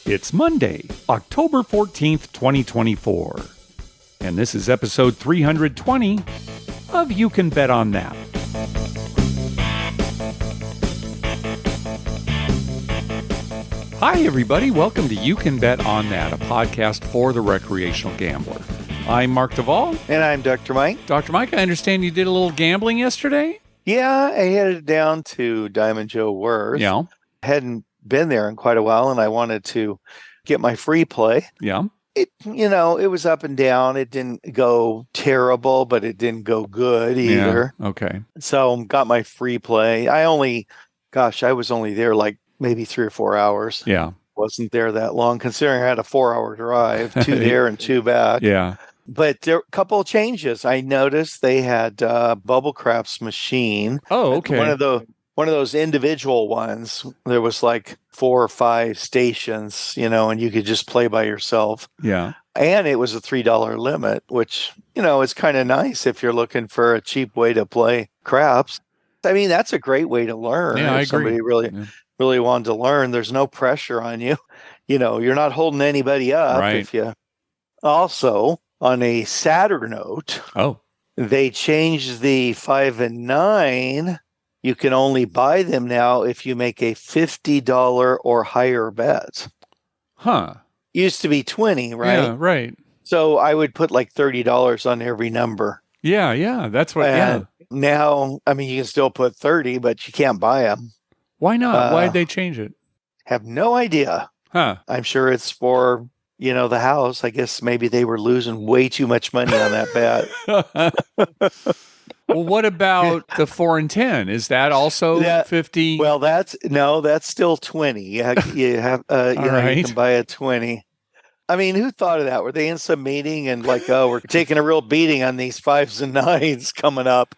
It's Monday, October 14th, 2024. And this is episode 320 of You Can Bet on That. Hi, everybody. Welcome to You Can Bet on That, a podcast for the recreational gambler. I'm Mark Duvall. And I'm Dr. Mike. Dr. Mike, I understand you did a little gambling yesterday? Yeah, I headed down to Diamond Joe Worth. Yeah. Hadn't been there in quite a while, and I wanted to get my free play. Yeah. It was up and down. It didn't go terrible, but it didn't go good either. Yeah. Okay. So got my free play. I was only there like maybe 3 or 4 hours. Yeah. Wasn't there that long, considering I had a 4-hour drive, 2 there and 2 back. Yeah. But there were a couple of changes. I noticed they had Bubble Craps machine. Oh, okay. One of those individual ones. There was like 4 or 5 stations, and you could just play by yourself. Yeah. And it was a $3 limit, which, is kind of nice if you're looking for a cheap way to play craps. I mean, that's a great way to learn. Yeah, I if agree. Somebody really wanted to learn. There's no pressure on you. You're not holding anybody up. Right. Also, on a sadder note, they changed the 5 and 9. You can only buy them now if you make a $50 or higher bet. Huh. Used to be 20, right? Yeah, right. So I would put like $30 on every number. Yeah. That's what. And now, I mean, you can still put 30, but you can't buy them. Why not? Why did they change it? Have no idea. Huh. I'm sure it's for, the house. I guess maybe they were losing way too much money on that bet. Well, what about the 4 and 10? Is that also 50? Well, that's still 20. You can buy a 20. I mean, who thought of that? Were they in some meeting and like, we're taking a real beating on these 5s and 9s coming up.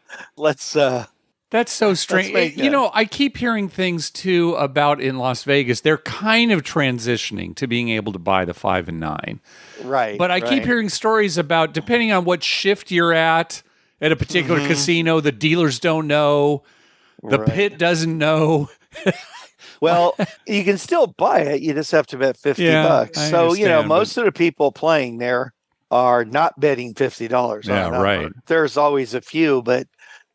That's so strange. I keep hearing things too about in Las Vegas. They're kind of transitioning to being able to buy the 5 and 9. Right. But I keep hearing stories about, depending on what shift you're at a particular casino, the dealers don't know. The pit doesn't know. Well, you can still buy it. You just have to bet $50. So, most of the people playing there are not betting $50 on that. Right. There's always a few, but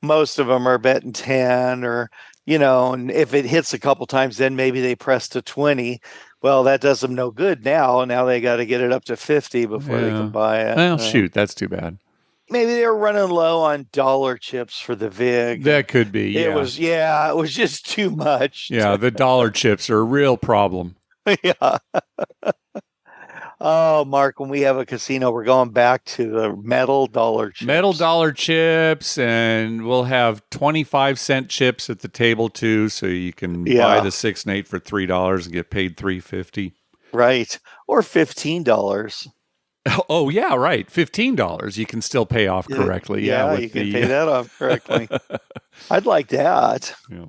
most of them are betting 10 or, and if it hits a couple times, then maybe they press to 20. Well, that does them no good now. Now they got to get it up to 50 before they can buy it. Well, shoot, that's too bad. Maybe they were running low on dollar chips for the VIG. That could be, yeah. It was just too much. Yeah, the dollar chips are a real problem. Yeah. Oh, Mark, when we have a casino, we're going back to the metal dollar chips. Metal dollar chips, and we'll have 25-cent chips at the table, too, so you can buy the 6 and 8 for $3 and get paid $3.50. Right. Or $15. Oh, yeah, right. $15 you can still pay off correctly. Yeah, you can pay that off correctly. I'd like that. Yeah.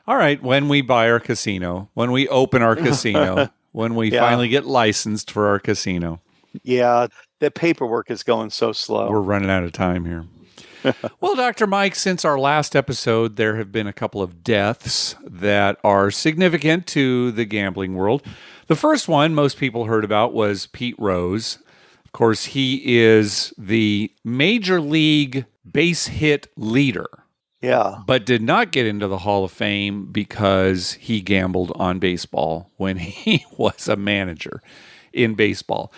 All right, when we buy our casino, when we open our casino, when we finally get licensed for our casino. Yeah, the paperwork is going so slow. We're running out of time here. Well, Dr. Mike, since our last episode, there have been a couple of deaths that are significant to the gambling world. The first one most people heard about was Pete Rose. Of course, he is the Major League base hit leader. Yeah. But did not get into the Hall of Fame because he gambled on baseball when he was a manager in baseball.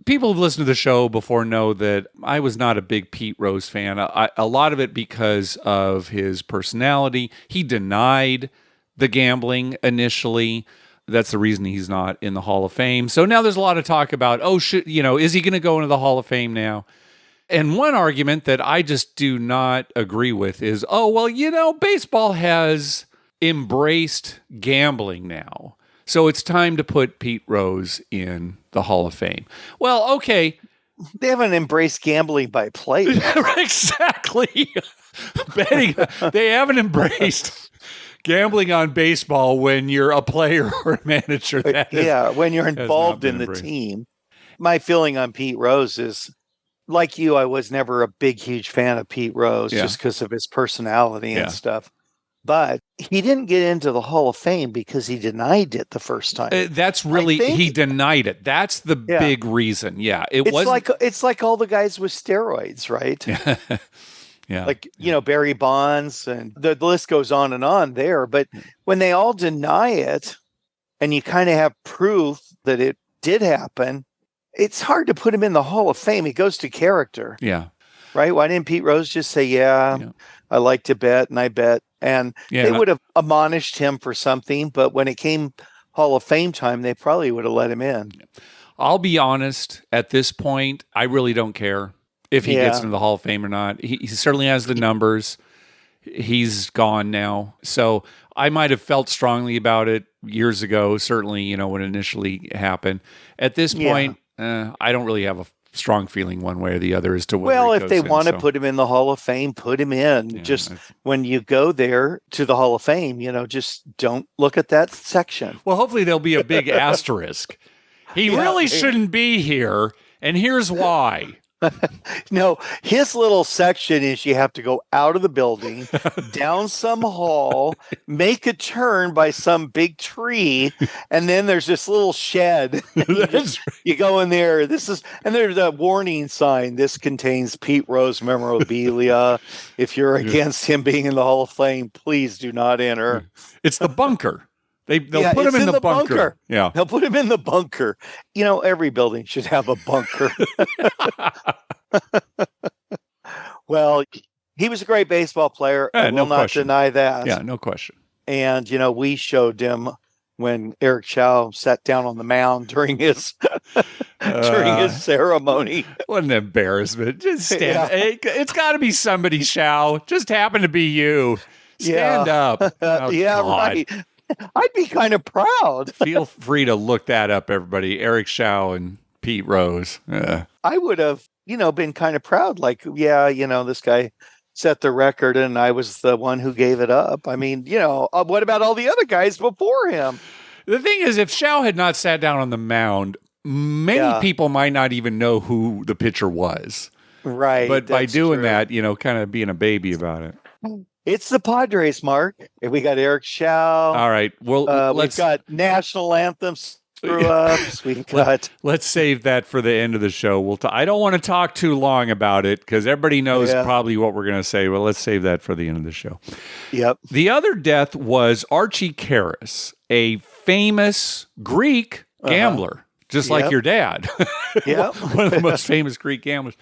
People who've listened to the show before know that I was not a big Pete Rose fan. A lot of it because of his personality. He denied the gambling initially. That's the reason he's not in the Hall of Fame. So now there's a lot of talk about, is he going to go into the Hall of Fame now? And one argument that I just do not agree with is, baseball has embraced gambling now. So it's time to put Pete Rose in the Hall of Fame. Well, okay. They haven't embraced gambling by players. Exactly. Betting. They haven't embraced gambling on baseball when you're a player or a manager. When you're involved in the team. My feeling on Pete Rose is, like you, I was never a huge fan of Pete Rose just because of his personality and stuff. but he didn't get into the Hall of Fame because he denied it the first time. That's I really, he think, denied it. That's the yeah, big reason. Yeah. It it's wasn't. like all the guys with steroids, right? Yeah. Like, Barry Bonds, and the list goes on there. But when they all deny it and you kind of have proof that it did happen, it's hard to put him in the Hall of Fame. It goes to character, Yeah. right? Why didn't Pete Rose just say, yeah, Yeah. I like to bet and I bet? And Yeah. they would have admonished him for something. But when it came Hall of Fame time, they probably would have let him in. I'll be honest, at this point, I really don't care if he gets Yeah. into the Hall of Fame or not. He certainly has the numbers. He's gone now. So I might have felt strongly about it years ago, certainly, when it initially happened. At this Yeah. point, I don't really have a strong feeling one way or the other as to whether Well, he if goes they in, want to so. put him in the Hall of Fame, put him in. Yeah, Just when you go there to the Hall of Fame, just don't look at that section. Well, hopefully there'll be a big asterisk. He Yeah, really maybe. shouldn't be here, and here's why. No, his little section is you have to go out of the building, down some hall, make a turn by some big tree, and then there's this little shed. You go in there. And there's a warning sign. This contains Pete Rose memorabilia. If you're against him being in the Hall of Fame, please do not enter. It's the bunker. They'll put him in the bunker. Yeah. They'll put him in the bunker. Every building should have a bunker. Well, he was a great baseball player. I will not deny that. Yeah, no question. And, we showed him when Eric Chow sat down on the mound during his ceremony. What an embarrassment. Just stand. Yeah. It's got to be somebody, Chow. Just happened to be you. Stand up. Oh, yeah, God. Right. I'd be kind of proud. Feel free to look that up, everybody. Eric Chow and Pete Rose. I would have, been kind of proud. Like, this guy set the record and I was the one who gave it up. I mean, what about all the other guys before him? The thing is, if Chow had not sat down on the mound, many people might not even know who the pitcher was. Right. But by doing that, kind of being a baby about it. It's the Padres, Mark. We got Eric Chow. All right. Well, we've got national anthems. Let's save that for the end of the show. I don't want to talk too long about it because everybody knows probably what we're going to say. Well, let's save that for the end of the show. Yep. The other death was Archie Karras, a famous Greek gambler. Just like your dad. Yeah. One of the most famous Greek gamblers.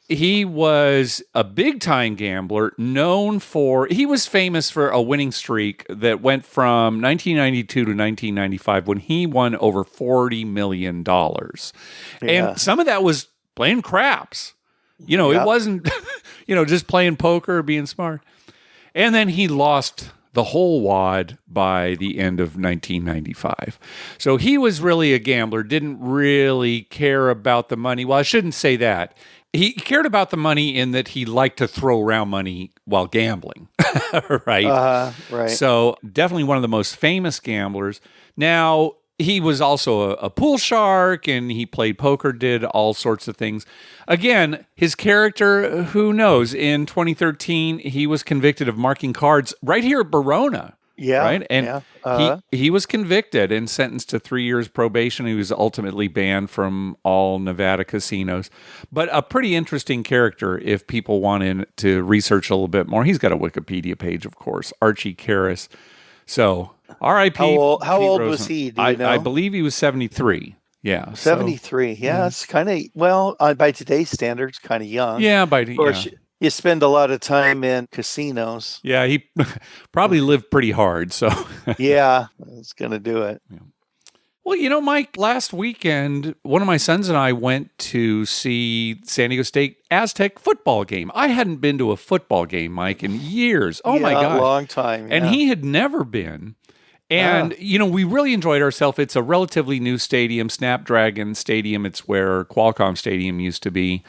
He was a big-time gambler he was famous for a winning streak that went from 1992 to 1995 when he won over $40 million. And some of that was playing craps. It wasn't, just playing poker or being smart. And then he lost the whole wad by the end of 1995. So he was really a gambler, didn't really care about the money. Well, I shouldn't say that. He cared about the money in that he liked to throw around money while gambling, right? Right. So definitely one of the most famous gamblers. Now, he was also a pool shark and he played poker, did all sorts of things. Again, his character, who knows? In 2013, he was convicted of marking cards right here at Verona. Yeah. Right. And he was convicted and sentenced to 3 years probation. He was ultimately banned from all Nevada casinos. But a pretty interesting character if people want to research a little bit more. He's got a Wikipedia page, of course. Archie Karras. So, R.I.P. How old was he? Do you know? I believe he was 73. Yeah. 73. It's kind of, by today's standards, kind of young. Yeah. Of course, you spend a lot of time in casinos. Yeah. He probably lived pretty hard. So, yeah, it's going to do it. Yeah. Well, Mike, last weekend, one of my sons and I went to see San Diego State Aztec football game. I hadn't been to a football game, Mike, in years. Oh, my God. A long time. And he had never been. And, we really enjoyed ourselves. It's a relatively new stadium, Snapdragon Stadium. It's where Qualcomm Stadium used to be.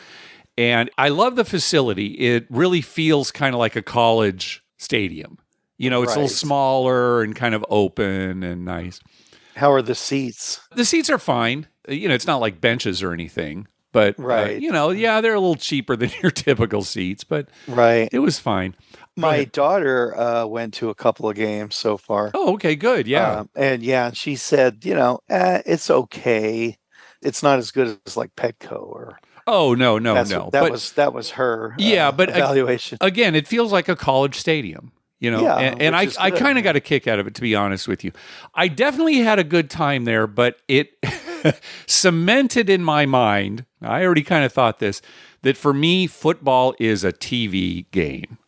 And I love the facility. It really feels kind of like a college stadium. It's a little smaller and kind of open and nice. How are the seats? The seats are fine. It's not like benches or anything. But, Right. yeah, they're a little cheaper than your typical seats, but Right. it was fine. Go My ahead. daughter went to a couple of games so far. Oh, okay, good. Yeah. And yeah, she said, it's okay. It's not as good as like Petco or Oh, no, no, no. that But was her yeah, but evaluation. again, it feels like a college stadium, Yeah, and which I, is I good. kind of got a kick out of it, to be honest with you. I definitely had a good time there, but it cemented in my mind, I already kind of thought this, that for me, football is a TV game.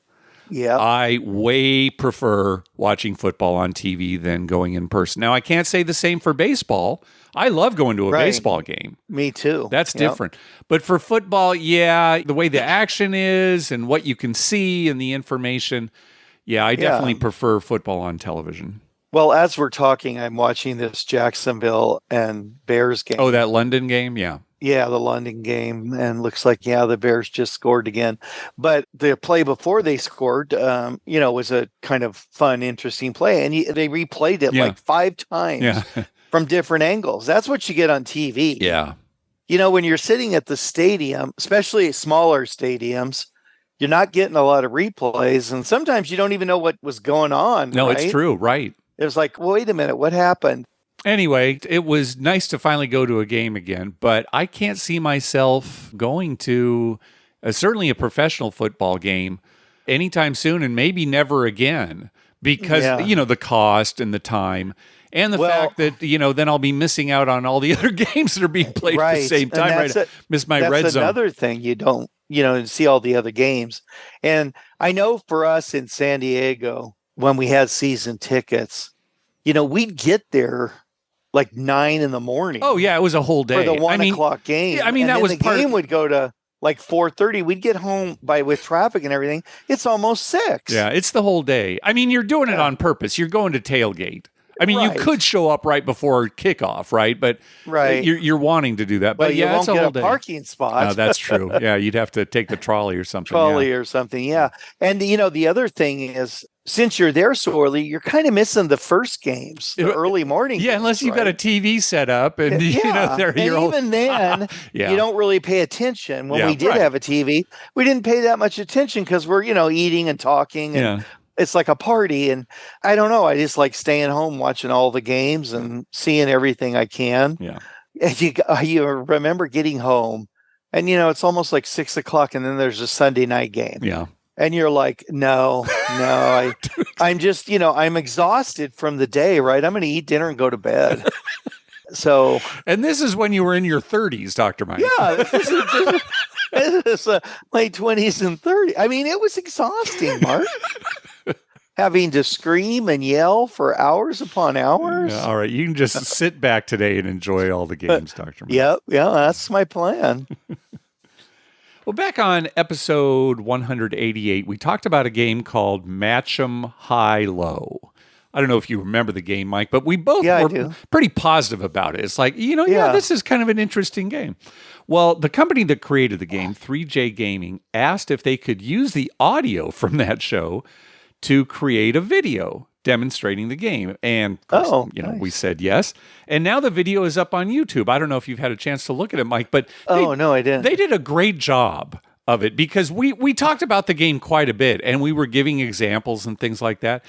Yeah. I way prefer watching football on TV than going in person. Now, I can't say the same for baseball. I love going to a Right. baseball game. Me too. That's Yep. different. But for football, yeah, the way the action is and what you can see and the information, yeah, I definitely prefer football on television. Well, as we're talking, I'm watching this Jacksonville and Bears game. Oh, that London game? Yeah. Yeah, the London game, and looks like the Bears just scored again. But the play before they scored, was a kind of fun, interesting play, and they replayed it Yeah. like 5 times Yeah. from different angles. That's what you get on TV. Yeah. When you're sitting at the stadium, especially smaller stadiums, you're not getting a lot of replays, and sometimes you don't even know what was going on. No, right? it's true. Right. It was like, wait a minute, what happened? Anyway, it was nice to finally go to a game again, but I can't see myself going to certainly a professional football game anytime soon, and maybe never again, because, the cost and the time and the fact that, then I'll be missing out on all the other games that are being played at the same time. Right. Miss my red That's zone. another thing you don't, see all the other games. And I know for us in San Diego, when we had season tickets, we'd get there like 9 in the morning. Oh yeah, it was a whole day for the 1:00 game. Yeah, I mean, and that then was the part game would go to like 4:30. We'd get home with traffic and everything. It's almost 6. Yeah, it's the whole day. I mean, you're doing it on purpose. You're going to tailgate. I mean, you could show up right before kickoff, right? But you're wanting to do that. But you won't it's a get whole a day. parking spot. No, that's true. Yeah, you'd have to take the trolley or something. Or something. Yeah. And the other thing is, since you're there so early, you're kind of missing the first games, the early morning. Yeah, unless you've got a TV set up and even then, you don't really pay attention. When we did have a TV, we didn't pay that much attention because we're eating and talking and. It's like a party, and I don't know. I just like staying home, watching all the games and seeing everything I can. Yeah. And you remember getting home, and it's almost like 6:00, and then there's a Sunday night game. Yeah. And you're like, no, I'm just, I'm exhausted from the day, right? I'm going to eat dinner and go to bed. So. And this is when you were in your 30s, Dr. Mike. Yeah. This is late 20s and 30s. I mean, it was exhausting, Mark. Having to scream and yell for hours upon hours. Yeah, all right. You can just sit back today and enjoy all the games, Dr. Mike. Yeah, that's my plan. Well, back on episode 188, we talked about a game called Match 'em High-Low. I don't know if you remember the game, Mike, but we both were pretty positive about it. It's like, this is kind of an interesting game. Well, the company that created the game, 3J Gaming, asked if they could use the audio from that show to create a video demonstrating the game. And, of course, nice. We said yes. And now the video is up on YouTube. I don't know if you've had a chance to look at it, Mike, but no, I didn't. They did a great job of it because we talked about the game quite a bit and we were giving examples and things like that.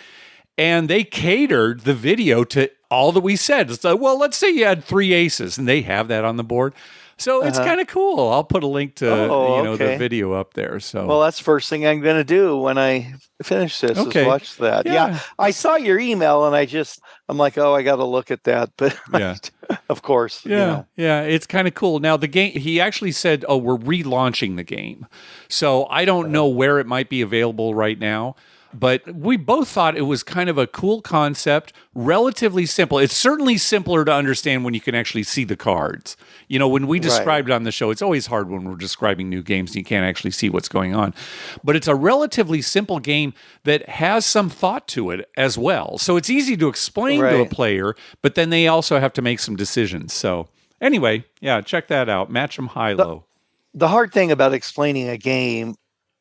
And they catered the video to all that we said. It's like, well, let's say you had 3 aces and they have that on the board. So it's kind of cool. I'll put a link to the video up there. So well, that's the first thing I'm going to do when I finish this is watch that. Yeah. I saw your email and I'm like, I got to look at that. But of course, yeah, it's kind of cool. Now the game, he actually said, we're relaunching the game. So I don't know where it might be available right now. But we both thought it was kind of a cool concept, relatively simple. It's certainly simpler to understand when you can actually see the cards. When we described it on the show, it's always hard when we're describing new games and you can't actually see what's going on. But it's a relatively simple game that has some thought to it as well. So it's easy to explain to a player, but then they also have to make some decisions. So anyway, check that out. Match 'em High-Low. The hard thing about explaining a game,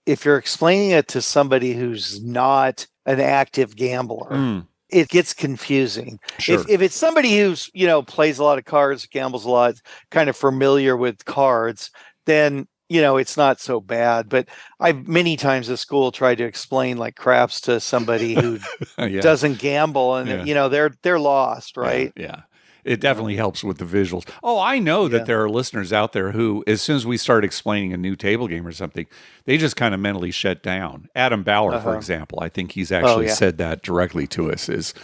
if you're explaining it to somebody who's not an active gambler, it gets confusing. Sure. If it's somebody who's, plays a lot of cards, gambles a lot, kind of familiar with cards, then, it's not so bad. But I've many times at school tried to explain like craps to somebody who Yeah. doesn't gamble, and Yeah. they're lost, right? Yeah. It definitely helps with the visuals. Oh, I know that there are listeners out there who, as soon as we start explaining a new table game or something, they just kind of mentally shut down. Adam Bauer, for example, I think he's actually said that directly to us is,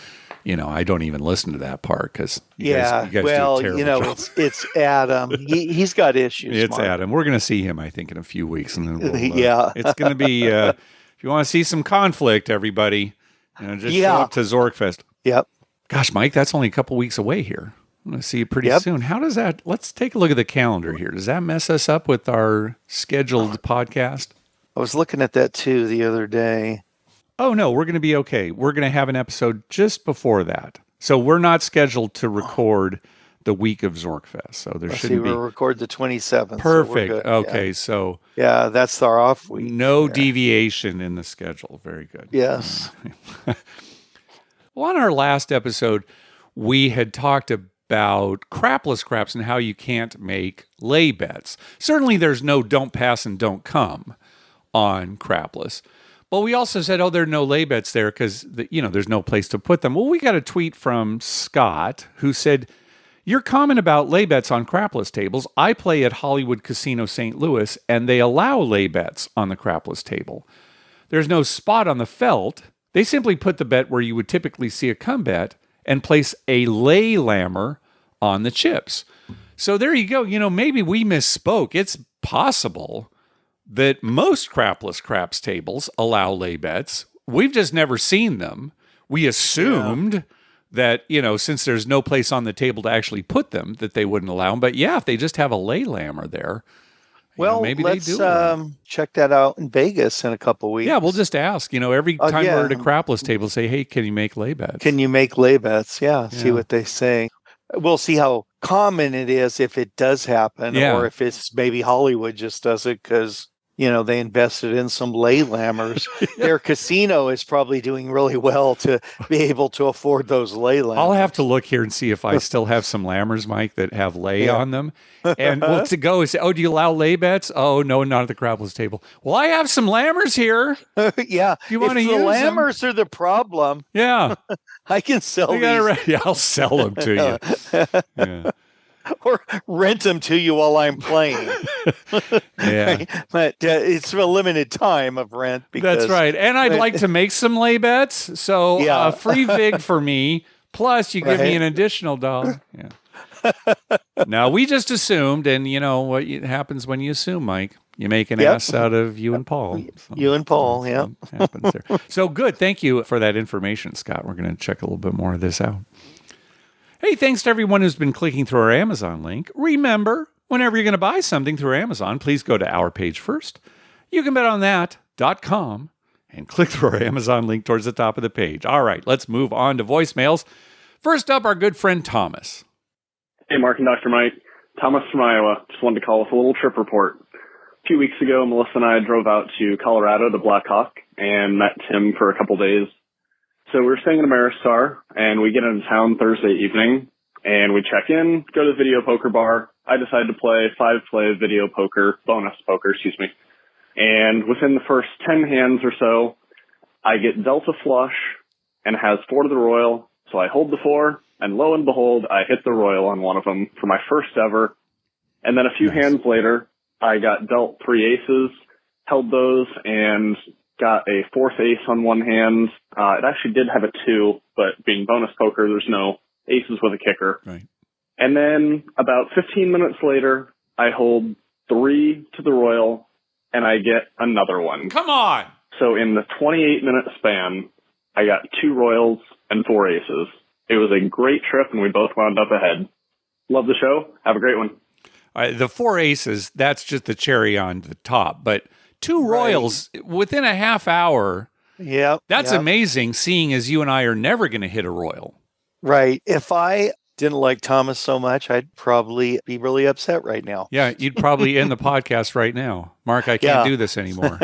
I don't even listen to that part because you guys do a terrible job. It's Adam. He's got issues. It's Mark. Adam. We're going to see him, I think, in a few weeks. And then it's going to be, if you want to see some conflict, everybody, just show up to Zorkfest. Yep. Gosh, Mike, that's only a couple weeks away here. I'm going to see you pretty soon. How does that, let's take a look at the calendar here. Does that mess us up with our scheduled podcast? I was looking at that too the other day. Oh, no, we're going to be okay. We're going to have an episode just before that. So we're not scheduled to record the week of Zorkfest. So there shouldn't be. We'll record the 27th. Perfect. So okay, so. Yeah, that's our off week. No deviation in the schedule. Very good. Yes. Well, on our last episode, we had talked about crapless craps and how you can't make lay bets. Certainly there's no don't pass and don't come on crapless. But we also said, there are no lay bets there because, there's no place to put them. Well, we got a tweet from Scott who said, your comment about lay bets on crapless tables, I play at Hollywood Casino St. Louis, and they allow lay bets on the crapless table. There's no spot on the felt. They simply put the bet where you would typically see a come bet and place a lay lammer on the chips. So there you go. Maybe we misspoke. It's possible that most crapless craps tables allow lay bets. We've just never seen them. We assumed that, since there's no place on the table to actually put them, that they wouldn't allow them. But if they just have a lay lammer there, maybe let's they do. Check that out in Vegas in a couple weeks. Yeah, we'll just ask. Every time we're at a crapless table, say, hey, can you make lay bets? Can you make lay bets? Yeah, see what they say. We'll see how common it is if it does happen, or if it's maybe Hollywood just does it because they invested in some lay lammers. Their casino is probably doing really well to be able to afford those lay lammers. I'll have to look here and see if I still have some lammers, Mike, that have lay on them. And to go and say, do you allow lay bets? Oh, no, not at the crapless table. Well, I have some lammers here. Yeah. If you want to use the lammers are the problem. Yeah. I can sell these. I'll sell them to you. Yeah. Or rent them to you while I'm playing. But it's a limited time of rent. That's right. And I'd like to make some lay bets. So free vig for me. Plus you give me an additional $1. Yeah. Now we just assumed, and what happens when you assume, Mike? You make an ass out of you and Paul. You and Paul, happens there. So good. Thank you for that information, Scott. We're going to check a little bit more of this out. Hey, thanks to everyone who's been clicking through our Amazon link. Remember, whenever you're going to buy something through Amazon, please go to our page first. You can bet on that.com and click through our Amazon link towards the top of the page. All right, let's move on to voicemails. First up, our good friend Thomas. Hey, Mark and Dr. Mike. Thomas from Iowa. Just wanted to call with a little trip report. A few weeks ago, Melissa and I drove out to Colorado to Black Hawk and met Tim for a couple days. So we were staying in Ameristar, and we get into town Thursday evening, and we check in, go to the video poker bar. I decided to play 5-play video poker, bonus poker, and within the first 10 hands or so, I get dealt a flush and has 4 to the royal, so I hold the 4, and lo and behold, I hit the royal on one of them for my first ever. And then a few hands later, I got dealt 3 aces, held those, and got a 4th ace on one hand. It actually did have a 2, but being bonus poker, there's no aces with a kicker. Right. And then about 15 minutes later, I hold 3 to the royal, and I get another one. Come on! So in the 28-minute span, I got 2 royals and 4 aces. It was a great trip, and we both wound up ahead. Love the show. Have a great one. The 4 aces, that's just the cherry on the top, but 2 royals within a half hour. Yeah. That's amazing, seeing as you and I are never going to hit a royal. Right. If I didn't like Thomas so much, I'd probably be really upset right now. Yeah, you'd probably end the podcast right now. Mark, I can't do this anymore.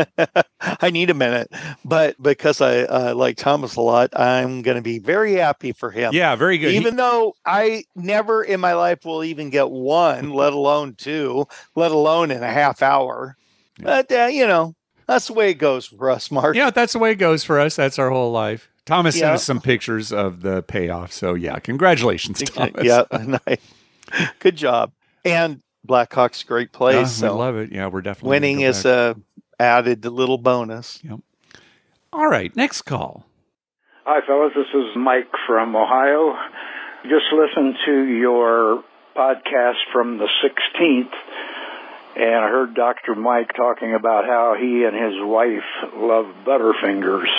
I need a minute. But because I like Thomas a lot, I'm going to be very happy for him. Yeah, very good. Even though I never in my life will even get one, let alone two, let alone in a half hour. Yeah. But, that's the way it goes for us, Mark. Yeah, that's the way it goes for us. That's our whole life. Thomas sent us some pictures of the payoff. So, yeah, congratulations, Thomas. Yeah, nice. Good job. And Blackhawk's great place. So we love it. Yeah, we're definitely winning is a added little bonus. Yep. All right, next call. Hi, fellas. This is Mike from Ohio. Just listened to your podcast from the 16th, and I heard Dr. Mike talking about how he and his wife love Butterfingers.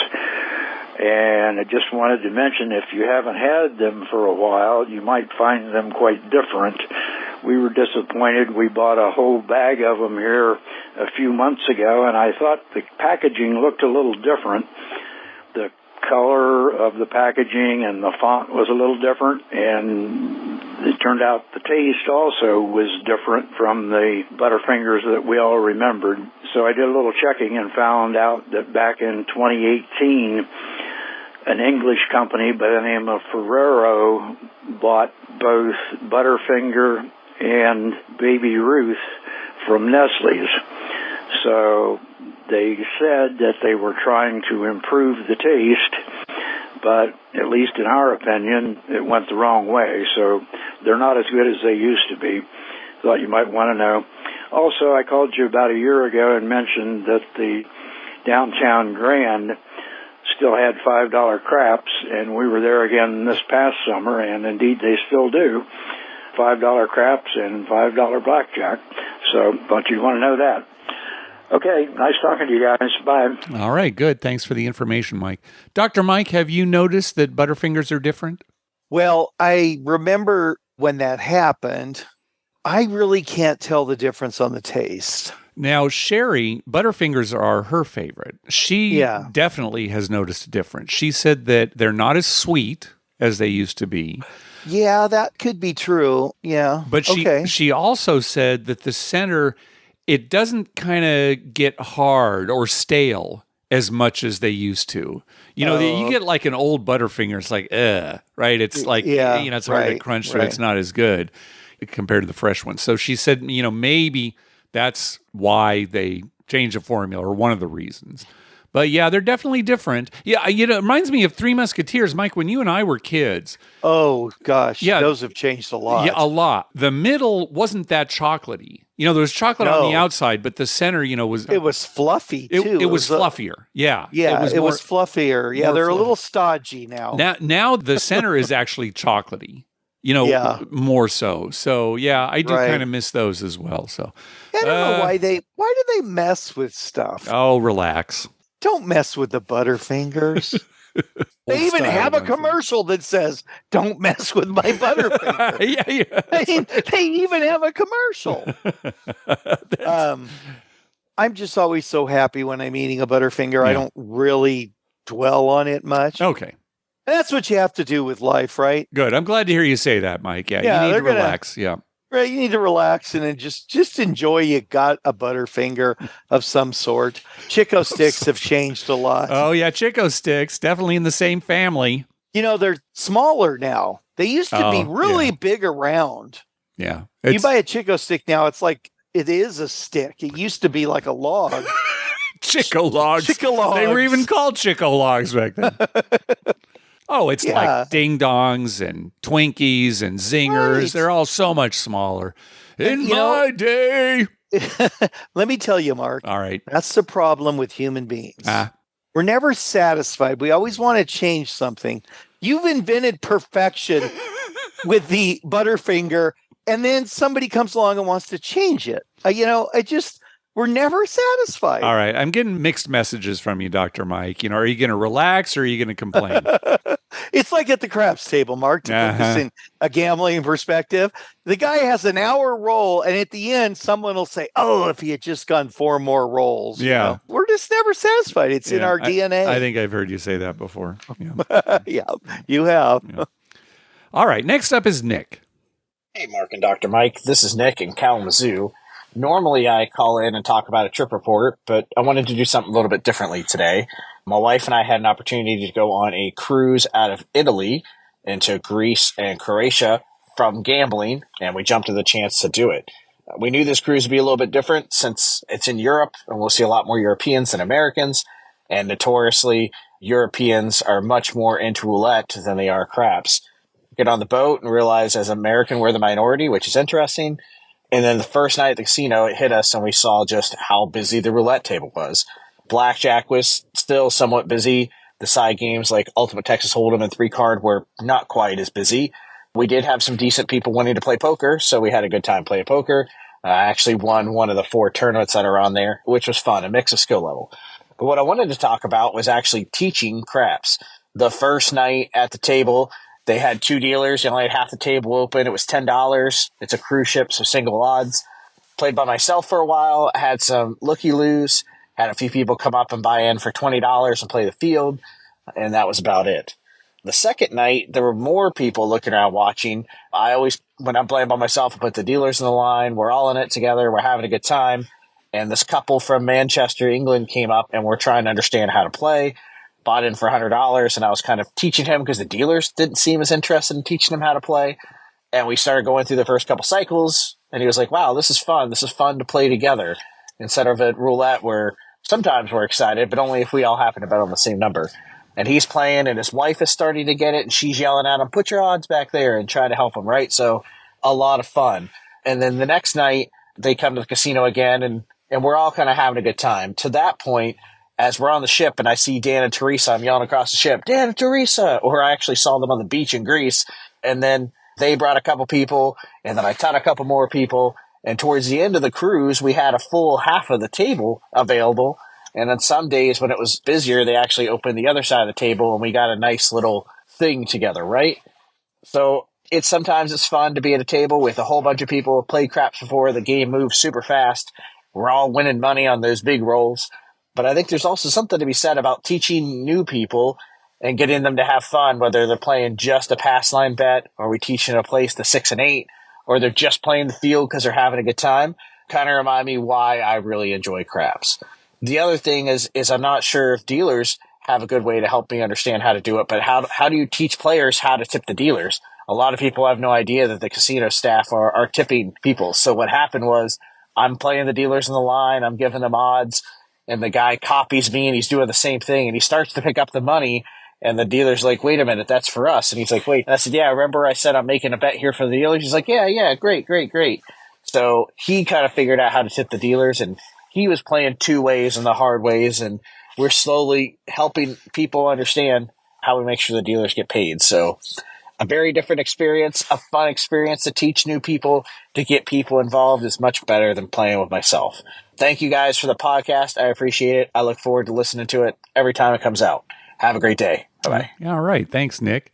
And I just wanted to mention, if you haven't had them for a while, you might find them quite different. We were disappointed. We bought a whole bag of them here a few months ago, and I thought the packaging looked a little different. The color of the packaging and the font was a little different, and it turned out the taste also was different from the Butterfingers that we all remembered. So I did a little checking and found out that back in 2018, an English company by the name of Ferrero bought both Butterfinger and Baby Ruth from Nestle's. So they said that they were trying to improve the taste, but at least in our opinion, it went the wrong way. So they're not as good as they used to be. Thought you might want to know. Also, I called you about a year ago and mentioned that the Downtown Grand still had $5 craps, and we were there again this past summer, and indeed they still do. $5 craps and $5 blackjack. So thought you'd want to know that. Okay, nice talking to you guys. Bye. All right, good. Thanks for the information, Mike. Dr. Mike, have you noticed that Butterfingers are different? Well, I remember when that happened. I really can't tell the difference on the taste. Now, Sherry, Butterfingers are her favorite. She definitely has noticed a difference. She said that they're not as sweet as they used to be. Yeah, that could be true. Yeah. But she also said that the center, it doesn't kind of get hard or stale as much as they used to. You know, you get like an old Butterfinger, it's like, right? It's like, it's hard to crunch, so it's not as good compared to the fresh one. So she said, maybe that's why they changed the formula, or one of the reasons. But yeah, they're definitely different. Yeah, it reminds me of Three Musketeers, Mike, when you and I were kids. Oh, gosh. Yeah, those have changed a lot. Yeah, a lot. The middle wasn't that chocolatey. There was chocolate on the outside, but the center, was... It was fluffy, too. It was fluffier. Yeah. Yeah, it was fluffier. Yeah, they're a little stodgy now. Now the center is actually chocolatey. More so. So, yeah, I do kind of miss those as well. So I don't know why do they mess with stuff? Oh, relax. Don't mess with the Butterfingers. They even have a commercial that says, "Don't mess with my Butterfinger." Yeah. I mean, they even have a commercial. I'm just always so happy when I'm eating a Butterfinger. Yeah. I don't really dwell on it much. Okay. And that's what you have to do with life, right? Good. I'm glad to hear you say that, Mike. Yeah, you need to relax. Yeah. Right, you need to relax and then just enjoy you got a Butterfinger of some sort. Chico sticks have changed a lot. Oh, yeah, Chico sticks, definitely in the same family. They're smaller now. They used to be really big around. Yeah. You buy a Chico stick now, it's like it is a stick. It used to be like a log. Chico logs. Chico logs. They were even called Chico logs back then. Oh, it's like ding dongs and Twinkies and zingers. Right. They're all so much smaller. In my day. Let me tell you, Mark. All right. That's the problem with human beings. We're never satisfied. We always want to change something. You've invented perfection with the Butterfinger, and then somebody comes along and wants to change it. We're never satisfied. All right. I'm getting mixed messages from you, Dr. Mike. Are you going to relax or are you going to complain? It's like at the craps table, Mark, to put this in a gambling perspective. The guy has an hour roll, and at the end, someone will say, "Oh, if he had just gone 4 more rolls." Yeah. We're just never satisfied. It's in our DNA. I think I've heard you say that before. Yeah, yeah, you have. Yeah. All right, next up is Nick. Hey, Mark and Dr. Mike. This is Nick in Kalamazoo. Normally, I call in and talk about a trip report, but I wanted to do something a little bit differently today. My wife and I had an opportunity to go on a cruise out of Italy into Greece and Croatia from gambling, and we jumped at the chance to do it. We knew this cruise would be a little bit different since it's in Europe, and we'll see a lot more Europeans than Americans, and notoriously, Europeans are much more into roulette than they are craps. Get on the boat and realize as American we're the minority, which is interesting. And then the first night at the casino, it hit us and we saw just how busy the roulette table was. Blackjack was still somewhat busy. The side games like Ultimate Texas Hold'em and 3-card were not quite as busy. We did have some decent people wanting to play poker, so we had a good time playing poker. I actually won one of the 4 tournaments that are on there, which was fun, a mix of skill level. But what I wanted to talk about was actually teaching craps. The first night at the table, they had 2 dealers. They only had half the table open. It was $10. It's a cruise ship, so single odds. Played by myself for a while. I had some looky-loos. Had a few people come up and buy in for $20 and play the field. And that was about it. The second night, there were more people looking around watching. I always, when I'm playing by myself, I put the dealers in the line. We're all in it together. We're having a good time. And this couple from Manchester, England came up and we're trying to understand how to play. Bought in for $100, and I was kind of teaching him because the dealers didn't seem as interested in teaching him how to play. And we started going through the first couple cycles, and he was like, wow, this is fun. This is fun to play together instead of a roulette where sometimes we're excited, but only if we all happen to bet on the same number. And he's playing, and his wife is starting to get it, and she's yelling at him, put your odds back there, and trying to help him, right? So a lot of fun. And then the next night, they come to the casino again, and we're all kind of having a good time. To that point, as we're on the ship and I see Dan and Teresa, I'm yelling across the ship, Dan and Teresa, or I actually saw them on the beach in Greece. And then they brought a couple people, and then I taught a couple more people. And towards the end of the cruise, we had a full half of the table available. And on some days when it was busier, they actually opened the other side of the table and we got a nice little thing together, right? So sometimes it's fun to be at a table with a whole bunch of people who played craps before. The game moves super fast. We're all winning money on those big rolls. But I think there's also something to be said about teaching new people and getting them to have fun, whether they're playing just a pass line bet or we teach them to place the 6 and 8, or they're just playing the field because they're having a good time. Kind of remind me why I really enjoy craps. The other thing is I'm not sure if dealers have a good way to help me understand how to do it, but how do you teach players how to tip the dealers? A lot of people have no idea that the casino staff are tipping people. So what happened was I'm playing the dealers in the line, I'm giving them odds, and the guy copies me and he's doing the same thing and he starts to pick up the money and the dealer's like, wait a minute, that's for us. And he's like, wait. And I said, yeah, remember I said I'm making a bet here for the dealers? He's like, yeah, great. So he kind of figured out how to tip the dealers, and he was playing 2 ways and the hard ways, and we're slowly helping people understand how we make sure the dealers get paid. So a very different experience, a fun experience to teach new people, to get people involved is much better than playing with myself. Thank you guys for the podcast. I appreciate it. I look forward to listening to it every time it comes out. Have a great day. Bye-bye. All right. Thanks, Nick.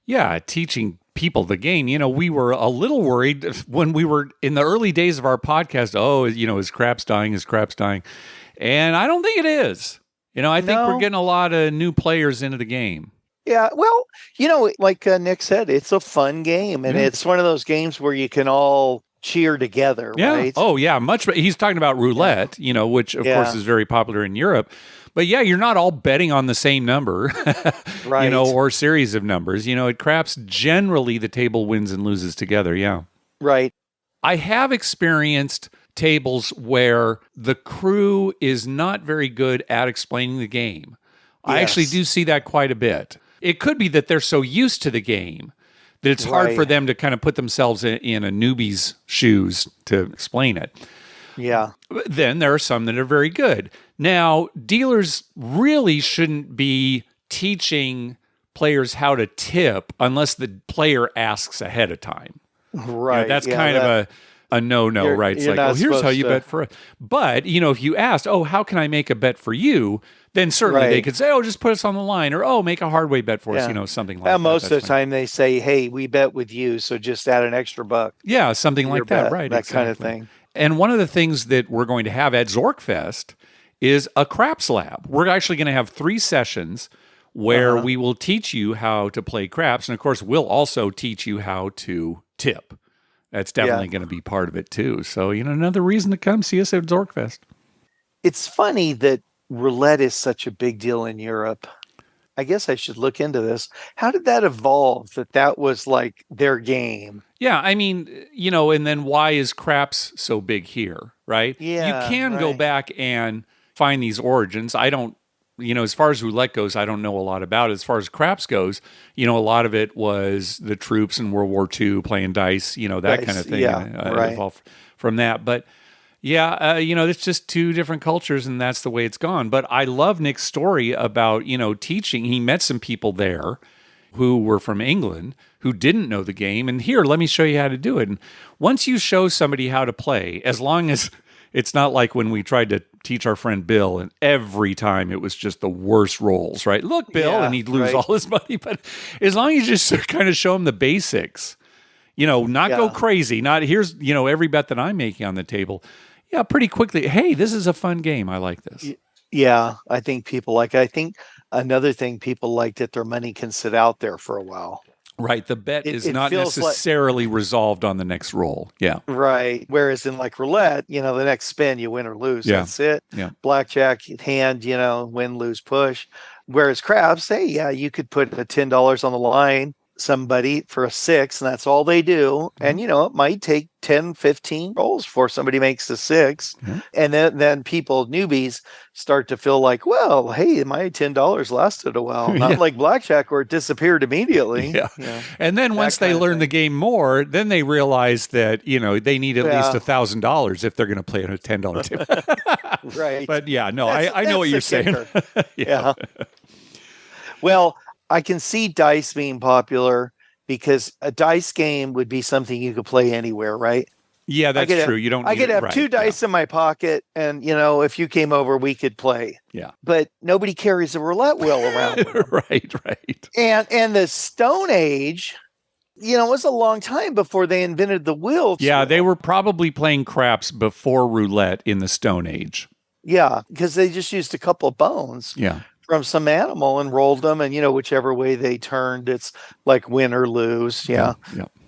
Yeah, teaching people the game. We were a little worried when we were in the early days of our podcast. Oh, is craps dying? Is craps dying? And I don't think it is. I think we're getting a lot of new players into the game. Yeah, well, like Nick said, it's a fun game, and it's one of those games where you can all cheer together, right? Oh, yeah, much. He's talking about roulette, which of course is very popular in Europe. But yeah, you're not all betting on the same number, right? Or series of numbers. At craps, generally the table wins and loses together. Yeah, right. I have experienced tables where the crew is not very good at explaining the game. Yes. I actually do see that quite a bit. It could be that they're so used to the game that it's hard for them to kind of put themselves in a newbie's shoes to explain it. Yeah. Then there are some that are very good. Now, dealers really shouldn't be teaching players how to tip unless the player asks ahead of time. Right. That's kind of a no-no, right? It's like, here's how you bet for it. But, if you asked, how can I make a bet for you? Then certainly they could say, just put us on the line, or make a hard way bet for us, something like that. Most of the time they say, hey, we bet with you, so just add an extra buck. Yeah, something like that, right? That kind of thing. And one of the things that we're going to have at Zorkfest is a craps lab. We're actually going to have 3 sessions where we will teach you how to play craps. And of course, we'll also teach you how to tip. That's definitely going to be part of it too. So, another reason to come see us at Zorkfest. It's funny that roulette is such a big deal in Europe. I guess I should look into this. How did that evolve that was like their game? Yeah, I mean, and then why is craps so big here, right? Yeah, you can go back and find these origins. I don't, as far as roulette goes, I don't know a lot about it. As far as craps goes, a lot of it was the troops in World War II playing dice, that kind of thing. Evolved from that. But yeah, it's just two different cultures, and that's the way it's gone. But I love Nick's story about, teaching. He met some people there who were from England who didn't know the game. And here, let me show you how to do it. And once you show somebody how to play, as long as it's not like when we tried to teach our friend Bill, and every time it was just the worst rolls, right? Look, Bill, and he'd lose all his money. But as long as you just kind of show him the basics, not go crazy, not here's, every bet that I'm making on the table. Yeah, pretty quickly. Hey, this is a fun game. I like this. Yeah, I think people like it. I think another thing people like that their money can sit out there for a while. Right. The bet is not necessarily resolved on the next roll. Yeah. Right. Whereas in like roulette, the next spin, you win or lose. Yeah. That's it. Yeah. Blackjack, hand, win, lose, push. Whereas craps, you could put the $10 on the line, somebody for a 6, and that's all they do. And, it might take 10, 15 rolls before somebody makes a 6. Mm-hmm. And then people, newbies, start to feel like, well, hey, my $10 lasted a while. Not like blackjack where it disappeared immediately. Yeah. And then once they learn the game more, then they realize that, they need at least $1,000 if they're going to play on a $10 tip. Right. But I know what you're saying. Yeah. Well, I can see dice being popular because a dice game would be something you could play anywhere, right? Yeah, that's true. I could have 2 dice in my pocket, and if you came over, we could play. Yeah, but nobody carries a roulette wheel around. Right. And the Stone Age, it was a long time before they invented the wheel. Yeah, they were probably playing craps before roulette in the Stone Age. Yeah, because they just used a couple of bones. Yeah. From some animal and rolled them, and whichever way they turned, it's like win or lose. Yeah.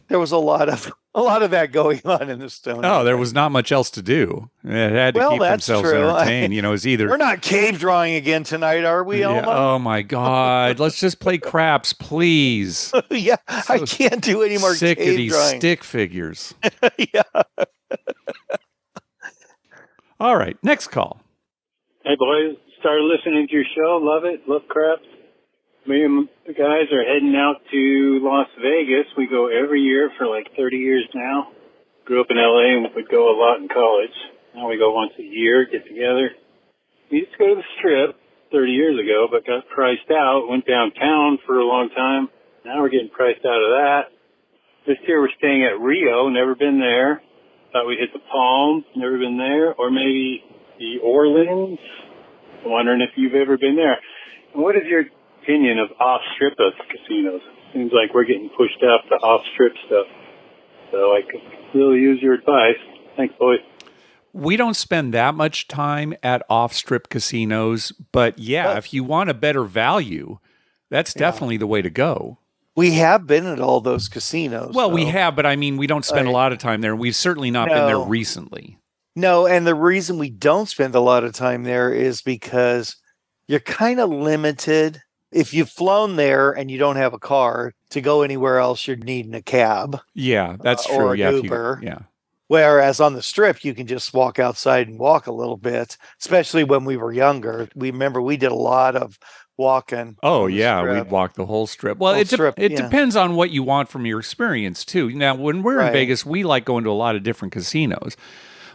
There was a lot of that going on in the Stone Age. Oh, there was not much else to do. It had to keep themselves entertained. It's either we're not cave drawing again tonight, are we? Yeah. Oh my God! Let's just play craps, please. Yeah, so I can't do any more sick cave of these drawing. Stick figures. Yeah. All right, next call. Hey boys. Started listening to your show. Love it. Love craps. Me and the guys are heading out to Las Vegas. We go every year for like 30 years now. Grew up in LA and would go a lot in college. Now we go once a year, get together. We used to go to the Strip 30 years ago, but got priced out. Went downtown for a long time. Now we're getting priced out of that. This year we're staying at Rio. Never been there. Thought we'd hit the Palms. Never been there. Or maybe the Orleans. Wondering if you've ever been there. And what is your opinion of off-strip casinos? Seems like we're getting pushed up to off-strip stuff. So I could really use your advice. Thanks, boys. We don't spend that much time at off-strip casinos, but if you want a better value, that's definitely the way to go. We have been at all those casinos. Well, we have, but I mean, we don't spend a lot of time there. We've certainly not been there recently. No, and the reason we don't spend a lot of time there is because you're kind of limited. If you've flown there and you don't have a car to go anywhere else, you're needing a cab. Yeah, that's true. Or an Uber. Whereas on the Strip, you can just walk outside and walk a little bit, especially when we were younger. We remember we did a lot of walking. Oh, yeah. We'd walk the whole Strip. Well, it depends on what you want from your experience, too. Now, when we're in Vegas, we like going to a lot of different casinos.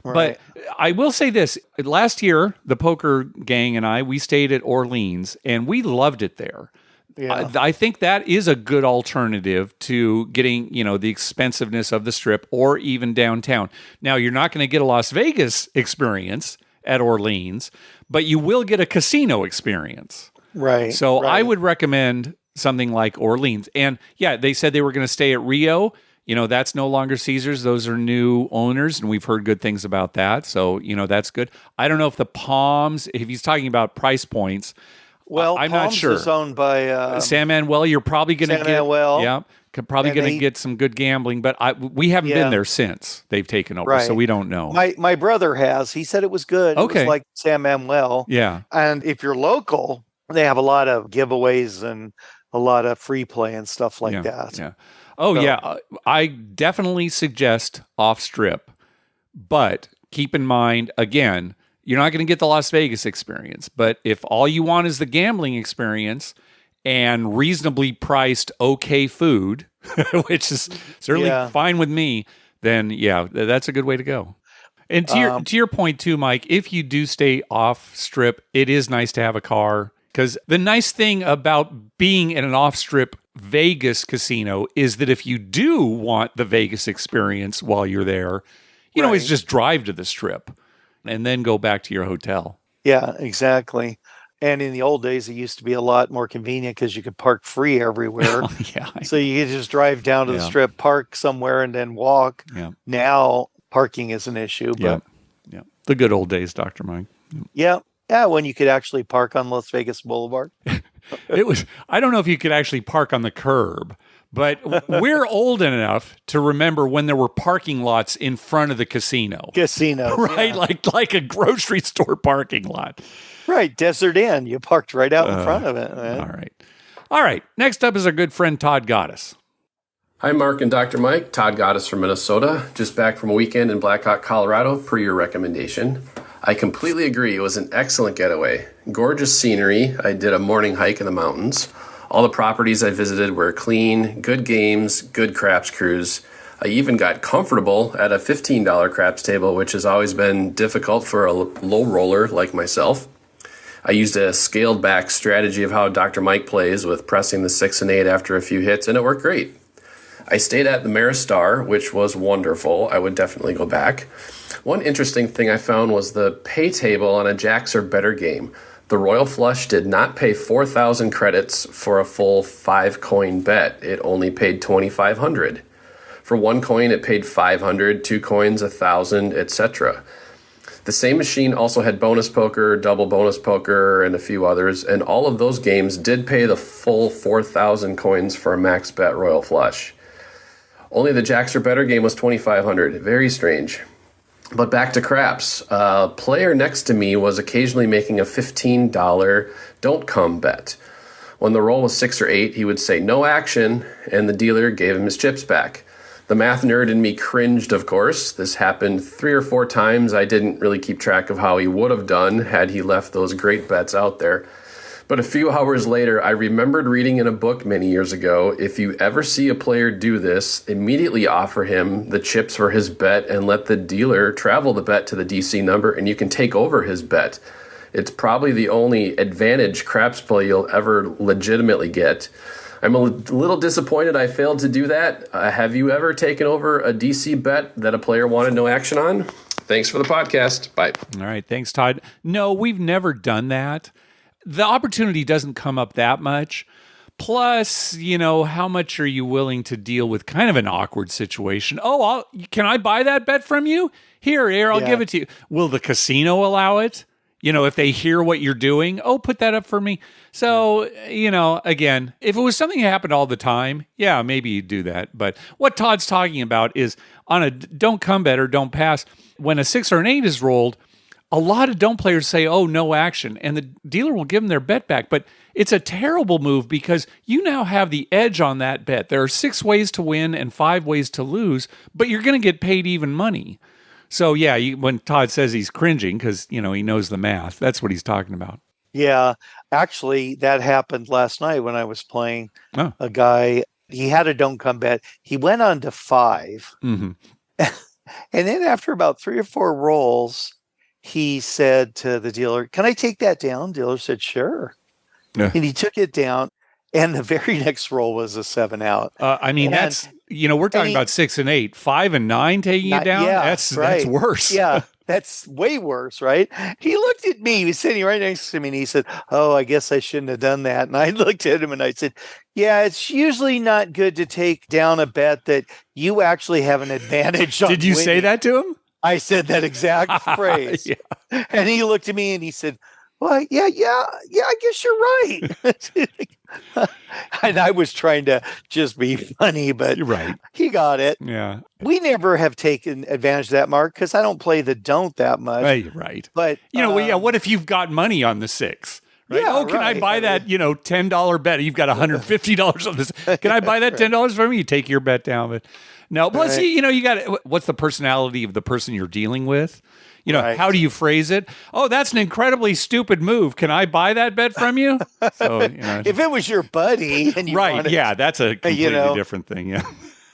Right. But I will say this. Last year, the poker gang and we stayed at Orleans, and we loved it there. Yeah. I think that is a good alternative to getting, the expensiveness of the Strip or even downtown. Now, you're not going to get a Las Vegas experience at Orleans, but you will get a casino experience. Right. So I would recommend something like Orleans. And they said they were going to stay at Rio. That's no longer Caesars. Those are new owners, and we've heard good things about that. So, that's good. I don't know if the Palms, if he's talking about price points, Well, I'm not Palms sure. is owned by San Manuel, you're probably going to San get Manuel. yeah, probably And going to they- get some good gambling, but we haven't been Yeah. there since they've taken over, Right. so we don't know. My brother has. He said it was good. It Okay. was like San Manuel. Yeah. And if you're local, they have a lot of giveaways and a lot of free play and stuff like that. Yeah. Oh, So- yeah. I definitely suggest off strip, but keep in mind, again, you're not going to get the Las Vegas experience. But if all you want is the gambling experience and reasonably priced okay food, which is certainly Yeah. fine with me, then yeah, that's a good way to go. And to your point too, Mike, if you do stay off strip, it is nice to have a car, because the nice thing about being in an off strip Vegas casino is that if you do want the Vegas experience while you're there, you can always Right. just drive to the strip and then go back to your hotel. Yeah, exactly. And in the old days, it used to be a lot more convenient because you could park free everywhere. Yeah. So you could just drive down to the Yeah. strip, park somewhere, and then walk. Yeah. Now, parking is an issue. Yeah. But Yeah. The good old days, Dr. Mike. yeah, when you could actually park on Las Vegas Boulevard. I don't know if you could actually park on the curb, but we're old enough to remember when there were parking lots in front of the casino. Casino. Right? Yeah. Like a grocery store parking lot. Right. Desert Inn. You parked right out in front of it. Man. All right. Next up is our good friend Todd Goddess. Hi, Mark and Dr. Mike. Todd Goddess from Minnesota. Just back from a weekend in Blackhawk, Colorado, per your recommendation. I completely agree. It was an excellent getaway. Gorgeous scenery. I did a morning hike in the mountains. All the properties I visited were clean, good games, good craps crews. I even got comfortable at a $15 craps table, which has always been difficult for a low roller like myself. I used a scaled back strategy of how Dr. Mike plays with pressing the 6 and 8 after a few hits, and it worked great. I stayed at the Maristar, which was wonderful. I would definitely go back. One interesting thing I found was the pay table on a Jacks or Better game. The Royal Flush did not pay 4,000 credits for a full 5-coin bet. It only paid 2,500. For 1 coin, it paid 500, 2 coins, 1,000, etc. The same machine also had bonus poker, double bonus poker, and a few others, and all of those games did pay the full 4,000 coins for a max bet Royal Flush. Only the Jacks or Better game was 2,500. Very strange. But back to craps. A player next to me was occasionally making a $15 don't come bet. When the roll was 6 or 8, he would say no action, and the dealer gave him his chips back. The math nerd in me cringed, of course. This happened 3 or 4 times. I didn't really keep track of how he would have done had he left those great bets out there. But a few hours later, I remembered reading in a book many years ago, if you ever see a player do this, immediately offer him the chips for his bet and let the dealer travel the bet to the DC number, and you can take over his bet. It's probably the only advantage craps play you'll ever legitimately get. I'm a little disappointed I failed to do that. Have you ever taken over a DC bet that a player wanted no action on? Thanks for the podcast. Bye. All right. Thanks, Todd. No, we've never done that. The opportunity doesn't come up that much. Plus, how much are you willing to deal with kind of an awkward situation? Oh, can I buy that bet from you? Here, I'll give it to you. Will the casino allow it? If they hear what you're doing, put that up for me. So, again, if it was something that happened all the time, yeah, maybe you'd do that. But what Todd's talking about is on a don't come bet or don't pass, when a 6 or an 8 is rolled, a lot of don't players say, no action, and the dealer will give them their bet back. But it's a terrible move because you now have the edge on that bet. There are 6 ways to win and 5 ways to lose, but you're going to get paid even money. So, yeah, when Todd says he's cringing because, he knows the math, that's what he's talking about. Yeah. Actually, that happened last night when I was playing. A guy, he had a don't come bet. He went on to 5. Mm-hmm. And then after about 3 or 4 rolls, he said to the dealer, "Can I take that down?" Dealer said, "Sure." Yeah. And he took it down. And the very next roll was a 7 out. That's, we're talking about 6 and 8, 5 and 9 taking it down. Yeah, that's right. worse. Yeah, that's way worse, right? He looked at me. He was sitting right next to me, and he said, "Oh, I guess I shouldn't have done that." And I looked at him and I said, "Yeah, it's usually not good to take down a bet that you actually have an advantage on." Did you say that to him? I said that exact phrase. Yeah. And he looked at me and he said, well, yeah, I guess you're right. And I was trying to just be funny, but You're right. he got it. Yeah. We never have taken advantage of that, Mark, because I don't play the don't that much. Hey, right. But what if you've got money on the 6? Right? Yeah, Can I right. buy that, $10 bet? You've got $150 on this. Can I buy that $10 from you? You take your bet down. But no, plus, Right. you got what's the personality of the person you're dealing with? Right. How do you phrase it? Oh, that's an incredibly stupid move. Can I buy that bet from you? So, if it was your buddy and you right. wanted, Yeah, that's a completely different thing. Yeah.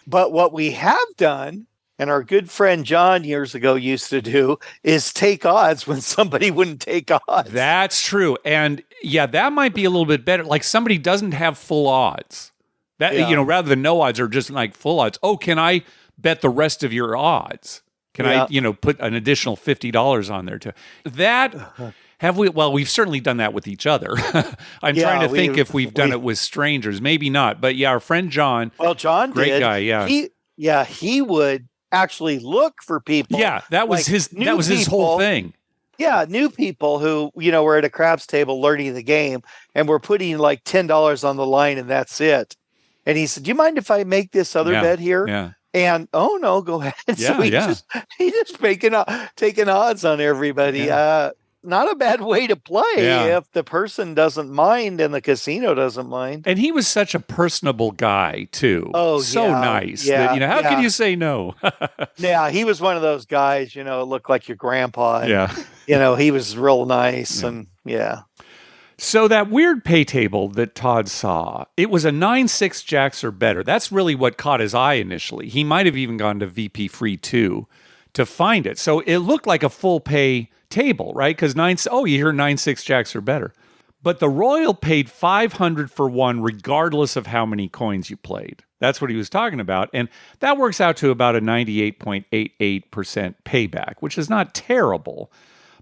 But what we have done, and our good friend John years ago used to do, is take odds when somebody wouldn't take odds. That's true. And yeah, that might be a little bit better. Like somebody doesn't have full odds. Rather than no odds or just like full odds. Oh, can I bet the rest of your odds? Can I, put an additional $50 on there too? That have we? Well, we've certainly done that with each other. I'm trying to think if we've done it with strangers. Maybe not. But yeah, our friend John. Well, John great did. Guy. Yeah. He would actually look for people. Yeah, that was his whole thing. Yeah, new people who, were at a craps table learning the game and we're putting like $10 on the line and that's it. And he said, "Do you mind if I make this other bet here?" Yeah. And oh no, go ahead. Yeah, so he just taking odds on everybody. Yeah. Not a bad way to play if the person doesn't mind and the casino doesn't mind. And he was such a personable guy too. Oh, so nice. Yeah, that, how can you say no? Yeah, he was one of those guys. Looked like your grandpa. And, yeah. He was real nice and yeah. So that weird pay table that Todd saw, it was a 9-6 jacks or better. That's really what caught his eye initially. He might have even gone to VP Free 2 to find it. So it looked like a full pay table, right? Because you hear 9-6 jacks or better. But the Royal paid $500 for one, regardless of how many coins you played. That's what he was talking about. And that works out to about a 98.88% payback, which is not terrible.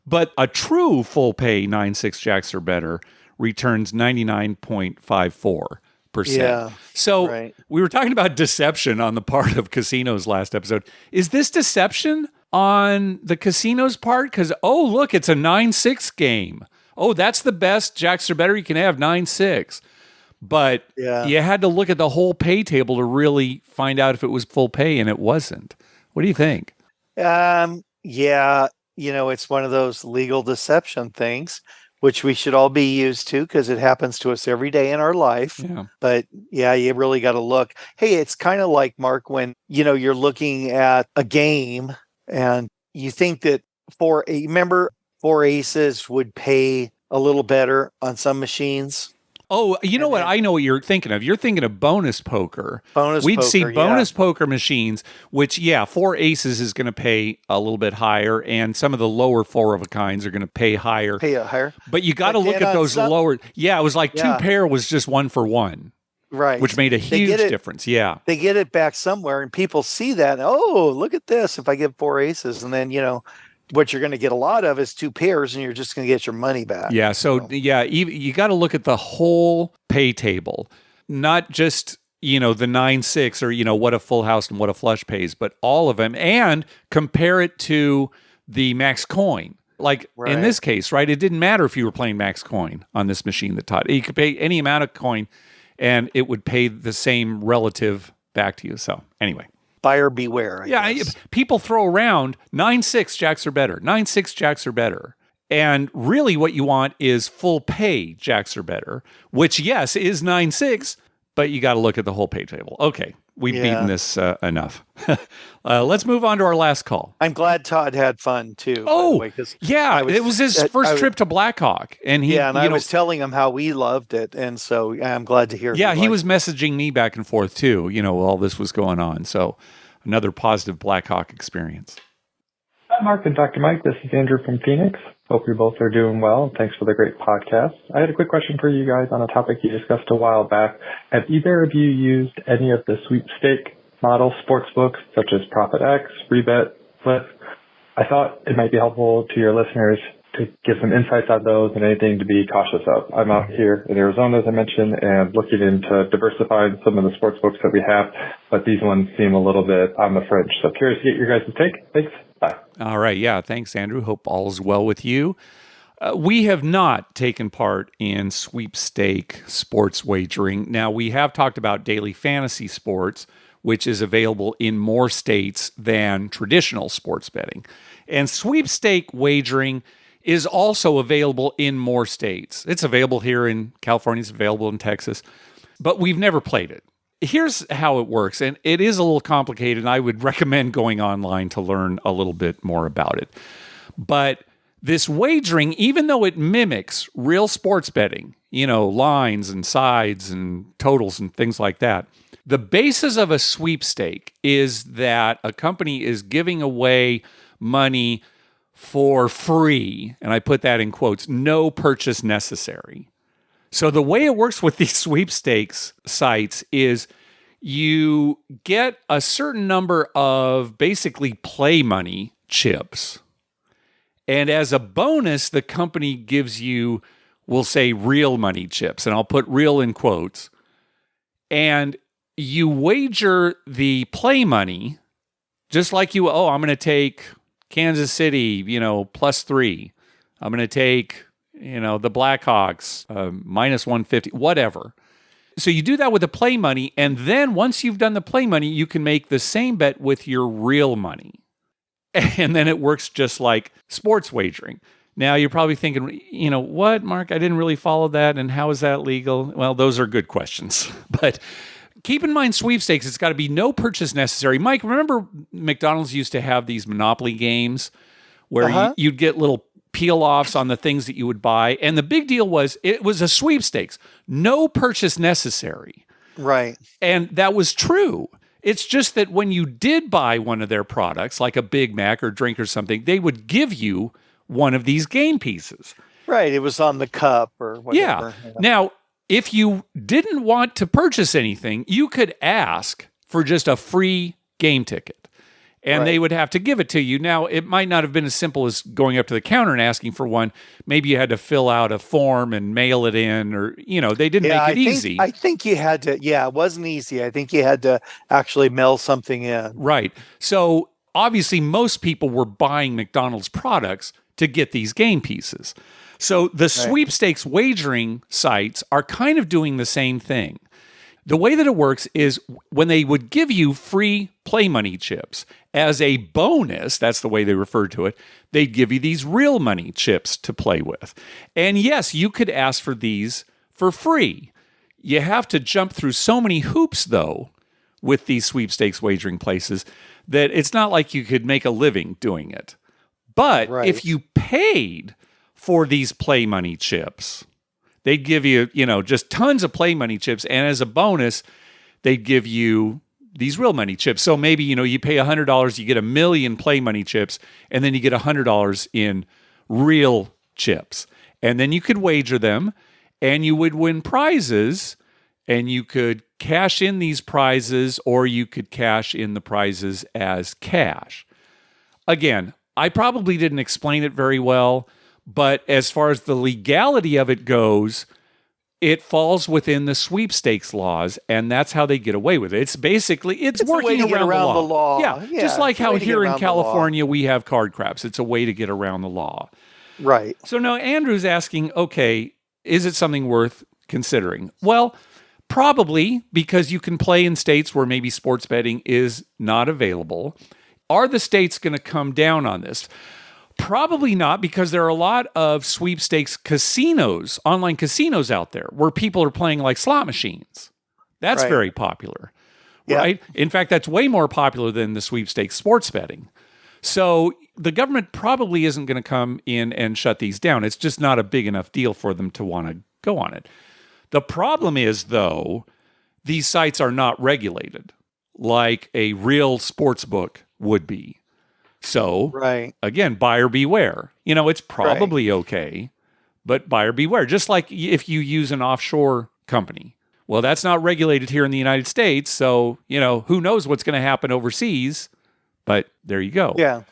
But a true full pay 9-6 jacks or better returns 99.54%. Yeah. So we were talking about deception on the part of casinos last episode. Is this deception on the casino's part? Because, look, it's a 9-6 game. Oh, that's the best jacks or better you can have, 9-6. But you had to look at the whole pay table to really find out if it was full pay, and it wasn't. What do you think? Yeah. It's one of those legal deception things, which we should all be used to because it happens to us every day in our life. Yeah. But yeah, you really got to look. Hey, it's kind of like, Mark, when, you're looking at a game and you think that remember 4 aces would pay a little better on some machines? Oh, you know what? I know what you're thinking of. You're thinking of bonus poker. We'd see bonus poker machines, which, 4 aces is going to pay a little bit higher, and some of the lower 4 of a kinds are going to pay higher. But you got to look at those lower. Yeah, it was like 2 pair was just 1 for 1. Right. Which made a huge difference. Yeah. They get it back somewhere, and people see that. Oh, look at this. If I give 4 aces, and then, what you're going to get a lot of is 2 pairs, and you're just going to get your money back. Yeah. So, you got to look at the whole pay table, not just, the 9-6 or, what a full house and what a flush pays, but all of them, and compare it to the max coin. Like in this case, right? It didn't matter if you were playing max coin on this machine that taught. You could pay any amount of coin, and it would pay the same relative back to you. So, anyway. Buyer beware. I guess. People throw around 9-6 jacks are better, 9-6 jacks are better. And really what you want is full pay jacks are better, which, yes, is 9-6, but you got to look at the whole pay table. Okay, we've beaten this enough. Let's move on to our last call. I'm glad Todd had fun, too. Oh, it was his first trip to Blackhawk. And I was telling him how we loved it, and so I'm glad to hear. Yeah, he was messaging me back and forth, too, while all this was going on. So another positive Blackhawk experience. Hi, Mark and Dr. Mike. This is Andrew from Phoenix. Hope you both are doing well. Thanks for the great podcast. I had a quick question for you guys on a topic you discussed a while back. Have either of you used any of the sweepstake model sports books, such as Profit X, Rebet, Flip? I thought it might be helpful to your listeners to give some insights on those and anything to be cautious of. I'm out here in Arizona, as I mentioned, and looking into diversifying some of the sports books that we have, but these ones seem a little bit on the fringe. So curious to get your guys' take. Thanks. Bye. All right. Yeah. Thanks, Andrew. Hope all is well with you. We have not taken part in sweepstake sports wagering. Now, we have talked about daily fantasy sports, which is available in more states than traditional sports betting. And sweepstake wagering is also available in more states. It's available here in California, it's available in Texas, but we've never played it. Here's how it works, and it is a little complicated, and I would recommend going online to learn a little bit more about it. But this wagering, even though it mimics real sports betting, lines and sides and totals and things like that, the basis of a sweepstake is that a company is giving away money for free, and I put that in quotes, no purchase necessary. So the way it works with these sweepstakes sites is you get a certain number of basically play money chips. And as a bonus, the company gives you, we'll say, real money chips. And I'll put real in quotes. And you wager the play money, just like I'm going to take Kansas City, +3. I'm going to take, the Blackhawks, -150, whatever. So you do that with the play money. And then once you've done the play money, you can make the same bet with your real money. And then it works just like sports wagering. Now you're probably thinking, what, Mark? I didn't really follow that. And how is that legal? Well, those are good questions. But keep in mind, sweepstakes, it's got to be no purchase necessary. Mike, remember McDonald's used to have these Monopoly games where you'd get little peel-offs on the things that you would buy. And the big deal was it was a sweepstakes. No purchase necessary. Right. And that was true. It's just that when you did buy one of their products, like a Big Mac or drink or something, they would give you one of these game pieces. Right. It was on the cup or whatever. Yeah. Now, if you didn't want to purchase anything, you could ask for just a free game ticket. And they would have to give it to you. Now, it might not have been as simple as going up to the counter and asking for one. Maybe you had to fill out a form and mail it in, or, they didn't make it easy. I think you had to, it wasn't easy. I think you had to actually mail something in. Right. So obviously, most people were buying McDonald's products to get these game pieces. So the sweepstakes wagering sites are kind of doing the same thing. The way that it works is when they would give you free play money chips as a bonus, that's the way they refer to it, they'd give you these real money chips to play with. And yes, you could ask for these for free. You have to jump through so many hoops, though, with these sweepstakes wagering places that it's not like you could make a living doing it. But if you paid for these play money chips, they'd give you, just tons of play money chips. And as a bonus, they'd give you these real money chips. So maybe, you pay $100, you get 1 million play money chips, and then you get $100 in real chips. And then you could wager them, and you would win prizes, and you could cash in these prizes, or you could cash in the prizes as cash. Again, I probably didn't explain it very well, but as far as the legality of it goes, it falls within the sweepstakes laws, and that's how they get away with it. It's basically, it's working around the law. Yeah, just like how here in California we have card craps. It's a way to get around the law. Right. So now Andrew's asking, okay, is it something worth considering? Well, probably, because you can play in states where maybe sports betting is not available. Are the states going to come down on this? Probably not, because there are a lot of sweepstakes casinos, online casinos out there where people are playing like slot machines. That's very popular, right? In fact, that's way more popular than the sweepstakes sports betting. So the government probably isn't going to come in and shut these down. It's just not a big enough deal for them to want to go on it. The problem is, though, these sites are not regulated like a real sports book would be. So, again, buyer beware. It's probably okay, but buyer beware. Just like if you use an offshore company. Well, that's not regulated here in the United States, so, who knows what's going to happen overseas, but there you go. Yeah.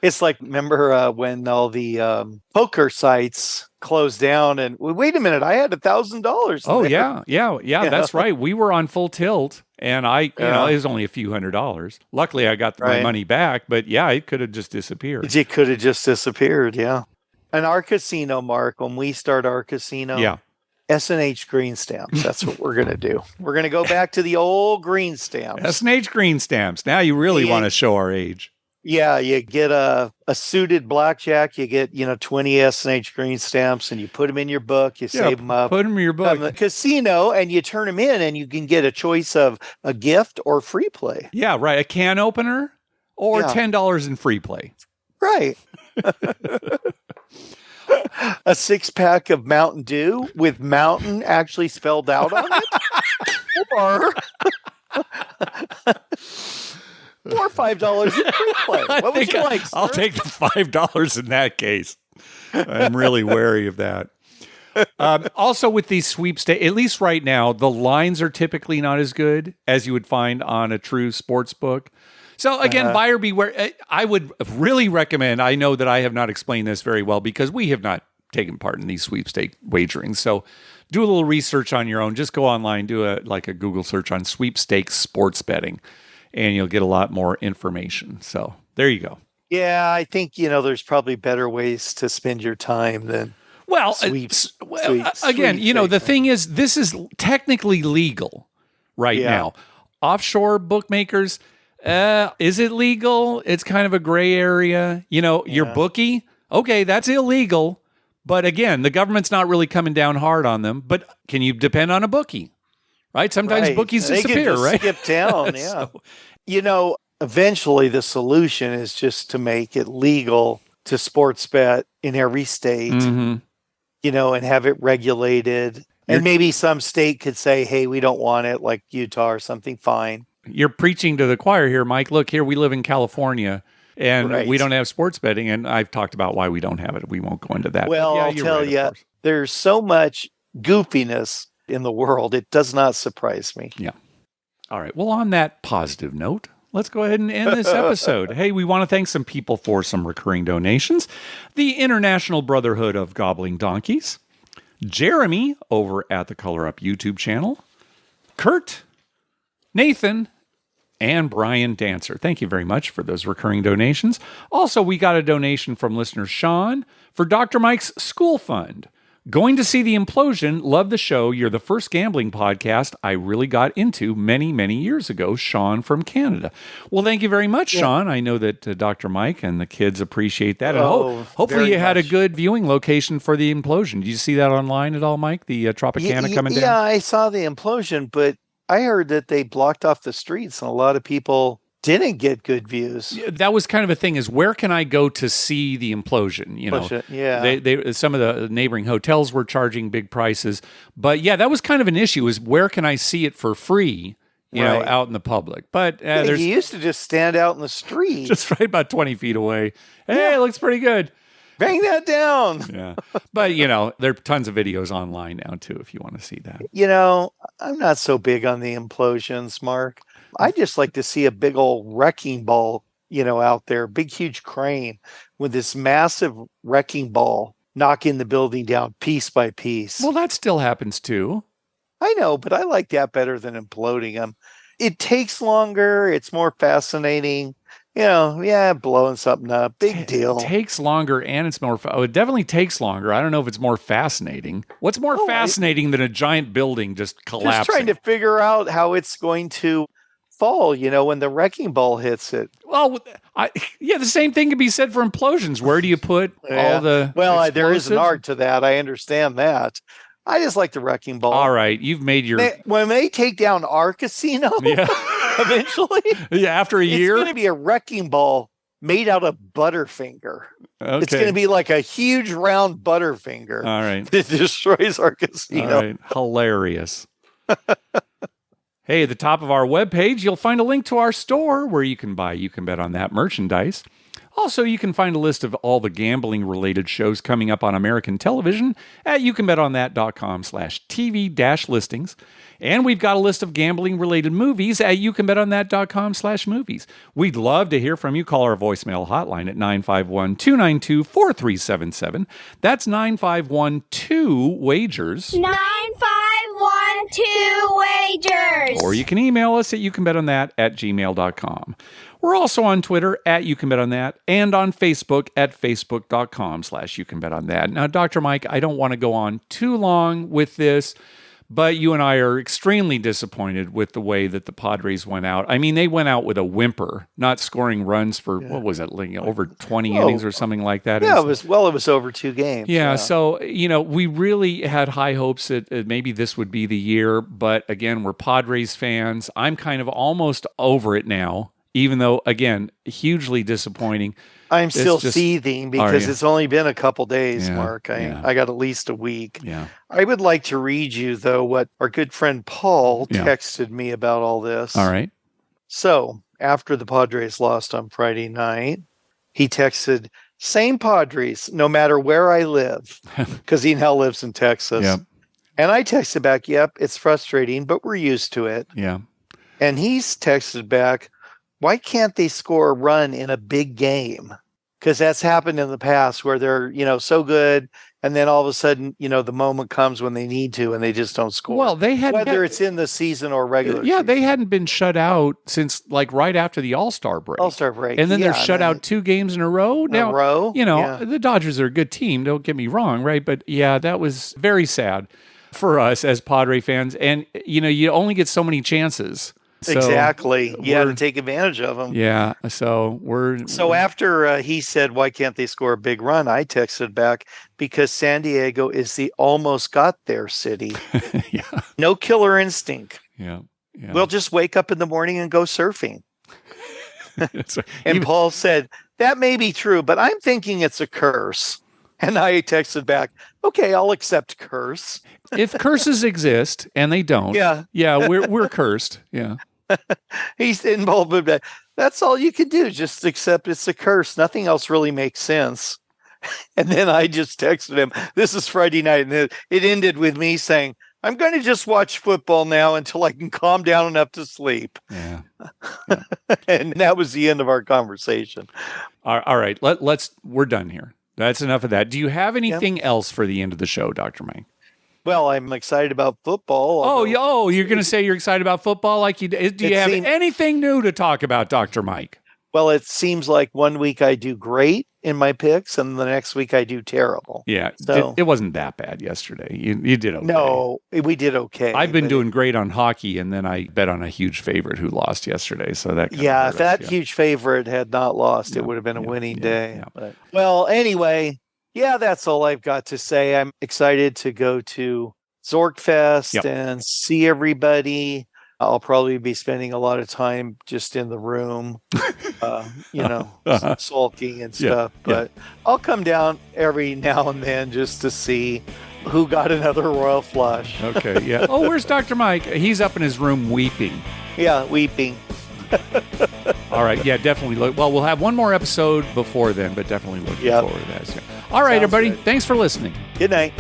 It's like, remember when all the poker sites closed down and, wait a minute, I had $1,000. Oh, yeah, that's right. We were on full tilt. And it was only a few $100s. Luckily, I got my money back, but it could have just disappeared. It could have just disappeared, yeah. And our casino, Mark, when we start our casino, Yeah. S&H green stamps. That's what we're going to do. We're going to go back to the old green stamps. S&H green stamps. Now you really want to show our age. Yeah, you get a suited blackjack. You get 20 S&H green stamps, and you put them in your book. You save them up. Put them in your book. The casino, and you turn them in, and you can get a choice of a gift or free play. Yeah, right. A can opener or $10 in free play. Right. A 6-pack of Mountain Dew with Mountain actually spelled out on it, or $5 in free play. What would you like, sir? I'll take the $5 in that case. I'm really wary of that. Also, with these sweepstakes, at least right now, the lines are typically not as good as you would find on a true sports book. So again, buyer beware. I would really recommend, I know that I have not explained this very well because we have not taken part in these sweepstake wagerings. So do a little research on your own. Just go online, do a Google search on sweepstakes sports betting, and you'll get a lot more information. So there you go. Yeah, I think, there's probably better ways to spend your time than again, the thing is, this is technically legal right now. Offshore bookmakers, is it legal? It's kind of a gray area. Your bookie, okay, that's illegal. But again, the government's not really coming down hard on them. But can you depend on a bookie? Right? Sometimes bookies disappear, right? Skip town, yeah. Eventually the solution is just to make it legal to sports bet in every state, and have it regulated. And maybe some state could say, hey, we don't want it, like Utah or something, fine. You're preaching to the choir here, Mike. Look, here we live in California, and we don't have sports betting, and I've talked about why we don't have it. We won't go into that. Well, I'll tell you, there's so much goofiness in the world, it does not surprise me. Yeah. All right. Well, on that positive note, let's go ahead and end this episode. Hey, we want to thank some people for some recurring donations. The International Brotherhood of Gobbling Donkeys, Jeremy over at the Color Up YouTube channel, Kurt, Nathan, and Brian Dancer. Thank you very much for those recurring donations. Also, we got a donation from listener Sean for Dr. Mike's school fund. Going to see The Implosion. Love the show. You're the first gambling podcast I really got into many, many years ago. Sean from Canada. Well, thank you very much, Sean. I know that Dr. Mike and the kids appreciate that. And hopefully you had a good viewing location for The Implosion. Did you see that online at all, Mike? The Tropicana coming down? Yeah, I saw The Implosion, but I heard that they blocked off the streets and a lot of people didn't get good views. Yeah, that was kind of a thing, is where can I go to see The Implosion? They some of the neighboring hotels were charging big prices. But yeah, that was kind of an issue, is where can I see it for free, out in the public? But you used to just stand out in the street. Just right about 20 feet away. Hey, it looks pretty good. Bang that down. Yeah. But, there are tons of videos online now, too, if you want to see that. I'm not so big on the implosions, Mark. I just like to see a big old wrecking ball, out there, big, huge crane with this massive wrecking ball knocking the building down piece by piece. Well, that still happens, too. I know, but I like that better than imploding them. It takes longer. It's more fascinating. Blowing something up. Big deal. It takes longer, and it's more... it definitely takes longer. I don't know if it's more fascinating. What's more fascinating than a giant building just collapsing? Just trying to figure out how it's going to fall, when the wrecking ball hits it. Well, the same thing can be said for implosions. Where do you put all the explosives? There is an art to that. I understand that. I just like the wrecking ball. All right, you've made your... When they take down our casino, eventually, after a year, it's going to be a wrecking ball made out of Butterfinger. Okay. It's going to be like a huge round Butterfinger. All right. That destroys our casino. All right. Hilarious. Hey, at the top of our webpage, you'll find a link to our store where you can buy You Can Bet on That merchandise. Also, you can find a list of all the gambling-related shows coming up on American television at youcanbetonThat.com/TV-listings. And we've got a list of gambling-related movies at youcanbetonThat.com/movies. We'd love to hear from you. Call our voicemail hotline at 951-292-4377. That's 951-2-WAGERS. 951-2-WAGERS. Or you can email us at youcanbetonThat@gmail.com. We're also on Twitter at You Can Bet On That and on Facebook at facebook.com/You Can Bet On That. Now, Dr. Mike, I don't want to go on too long with this, but you and I are extremely disappointed with the way that the Padres went out. I mean, they went out with a whimper, not scoring runs for, what was it, like over 20 innings or something like that? Yeah, it was over 2 games. Yeah, so, we really had high hopes that maybe this would be the year, but again, we're Padres fans. I'm kind of almost over it now, even though, again, hugely disappointing. I'm still seething because it's only been a couple days, Yeah, Mark. yeah. I got at least a week. Yeah. I would like to read you, though, what our good friend Paul texted me about all this. All right. So, after the Padres lost on Friday night, he texted, same Padres, no matter where I live, because he now lives in Texas. Yep. And I texted back, yep, it's frustrating, but we're used to it. Yeah. And he's texted back, why can't they score a run in a big game? Because that's happened in the past where they're, so good. And then all of a sudden, the moment comes when they need to and they just don't score. Well, they had whether it's in the season or regular season. they hadn't been shut out since like right after the All-Star break. And then they're shut out 2 games in a row. The Dodgers are a good team, don't get me wrong, right? But yeah, that was very sad for us as Padre fans. And, you only get so many chances. So exactly. You had to take advantage of them. Yeah. So after he said, why can't they score a big run? I texted back because San Diego is the almost got there city. Yeah. No killer instinct. Yeah. We'll just wake up in the morning and go surfing. And Paul said, that may be true, but I'm thinking it's a curse. And I texted back, okay, I'll accept curse. If curses exist and they don't, we're cursed. Yeah. He's involved with that. That's all you can do. Just accept it's a curse. Nothing else really makes sense. And then I just texted him, this is Friday night. And it ended with me saying, I'm going to just watch football now until I can calm down enough to sleep. Yeah. And that was the end of our conversation. All right. We're done here. That's enough of that. Do you have anything else for the end of the show, Dr. Mike? Well, I'm excited about football. You're going to say you're excited about football? Do you have anything new to talk about, Dr. Mike? Well, it seems like one week I do great in my picks, and the next week I do terrible. Yeah, so, it wasn't that bad yesterday. You did okay. No, we did okay. I've been doing great on hockey, and then I bet on a huge favorite who lost yesterday. So that if that huge favorite had not lost, it would have been a winning day. Yeah. But, well, anyway, that's all I've got to say. I'm excited to go to Zorkfest and see everybody. I'll probably be spending a lot of time just in the room, sulking and stuff. But I'll come down every now and then just to see who got another royal flush. Okay, yeah. Oh, where's Dr. Mike? He's up in his room weeping. Yeah, weeping. All right, definitely. Well, we'll have one more episode before then, but definitely looking forward to that. So. All right, everybody. Good. Thanks for listening. Good night.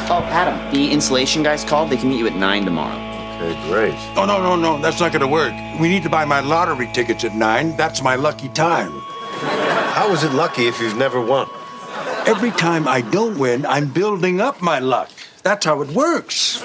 Oh, Adam, the installation guys called. They can meet you at 9 tomorrow. Okay, great. Oh, no. That's not going to work. We need to buy my lottery tickets at 9. That's my lucky time. How is it lucky if you've never won? Every time I don't win, I'm building up my luck. That's how it works.